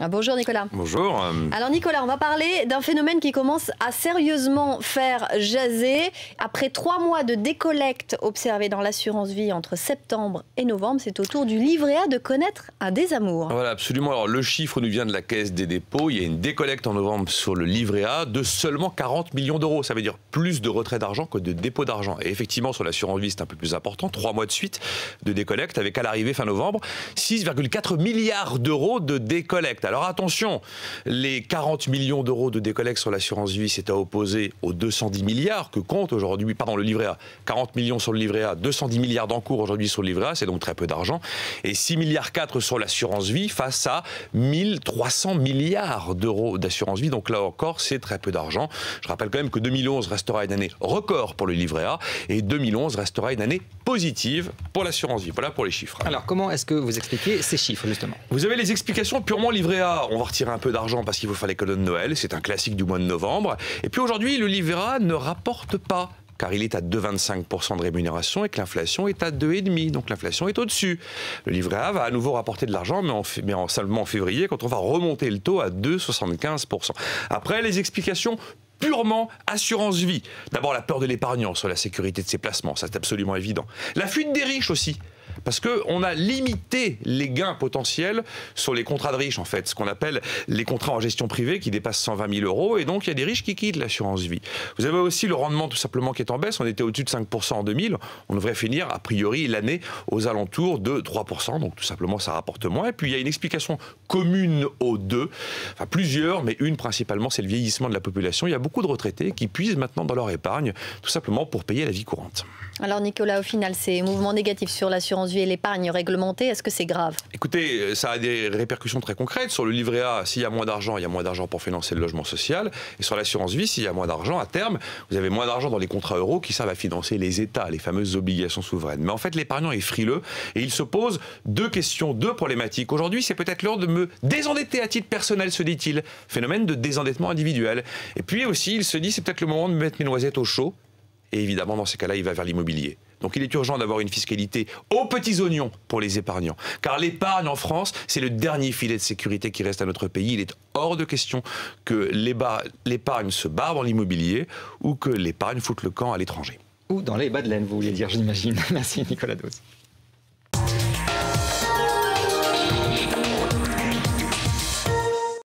Bonjour Nicolas. Bonjour. Alors Nicolas, on va parler d'un phénomène qui commence à sérieusement faire jaser. Après 3 mois de décollecte observée dans l'assurance vie entre septembre et novembre, c'est au tour du livret A de connaître un désamour. Voilà, absolument. Alors le chiffre nous vient de la Caisse des dépôts. Il y a une décollecte en novembre sur le livret A de seulement 40 millions d'euros. Ça veut dire plus de retrait d'argent que de dépôt d'argent. Et effectivement, sur l'assurance vie, c'est un peu plus important. 3 mois de suite de décollecte avec à l'arrivée fin novembre 6,4 milliards d'euros de décollecte. Alors attention, les 40 millions d'euros de décollecte sur l'assurance vie, c'est à opposer aux 210 milliards que compte aujourd'hui, pardon, le livret A. 40 millions sur le livret A, 210 milliards d'encours aujourd'hui sur le livret A, c'est donc très peu d'argent. Et 6,4 milliards sur l'assurance vie face à 1300 milliards d'euros d'assurance vie. Donc là encore, c'est très peu d'argent. Je rappelle quand même que 2011 restera une année record pour le livret A et 2011 restera une année positive pour l'assurance vie. Voilà pour les chiffres. Alors comment est-ce que vous expliquez ces chiffres justement? Vous avez les explications purement livret A. On va retirer un peu d'argent parce qu'il faut faire les cadeaux de Noël. C'est un classique du mois de novembre. Et puis aujourd'hui, le livret A ne rapporte pas, car il est à 2,25% de rémunération et que l'inflation est à 2,5%. Donc l'inflation est au-dessus. Le livret A va à nouveau rapporter de l'argent, mais seulement en février, quand on va remonter le taux à 2,75%. Après, les explications purement assurance vie. D'abord, la peur de l'épargnant sur la sécurité de ses placements, ça c'est absolument évident. La fuite des riches aussi. Parce qu'on a limité les gains potentiels sur les contrats de riches, en fait, ce qu'on appelle les contrats en gestion privée qui dépassent 120 000 euros. Et donc, il y a des riches qui quittent l'assurance vie. Vous avez aussi le rendement, tout simplement, qui est en baisse. On était au-dessus de 5% en 2000. On devrait finir, a priori, l'année aux alentours de 3%. Donc, tout simplement, ça rapporte moins. Et puis, il y a une explication commune aux deux. Enfin, plusieurs, mais une principalement, c'est le vieillissement de la population. Il y a beaucoup de retraités qui puisent maintenant dans leur épargne, tout simplement pour payer la vie courante. Alors, Nicolas, au final, ces mouvements négatifs sur l'assurance vie et l'épargne réglementée, est-ce que c'est grave? Écoutez, ça a des répercussions très concrètes. Sur le livret A, s'il y a moins d'argent, il y a moins d'argent pour financer le logement social. Et sur l'assurance vie, s'il y a moins d'argent, à terme, vous avez moins d'argent dans les contrats euros qui servent à financer les États, les fameuses obligations souveraines. Mais en fait, l'épargnant est frileux et il se pose deux questions, deux problématiques. Aujourd'hui, c'est peut-être l'heure de me désendetter à titre personnel, se dit-il. Phénomène de désendettement individuel. Et puis aussi, il se dit, c'est peut-être le moment de mettre mes noisettes au chaud. Et évidemment, dans ces cas-là, il va vers l'immobilier. Donc il est urgent d'avoir une fiscalité aux petits oignons pour les épargnants. Car l'épargne en France, c'est le dernier filet de sécurité qui reste à notre pays. Il est hors de question que l'épargne se barre dans l'immobilier ou que l'épargne foute le camp à l'étranger. Ou dans les bas de laine, vous vouliez dire, j'imagine. Merci Nicolas Dose.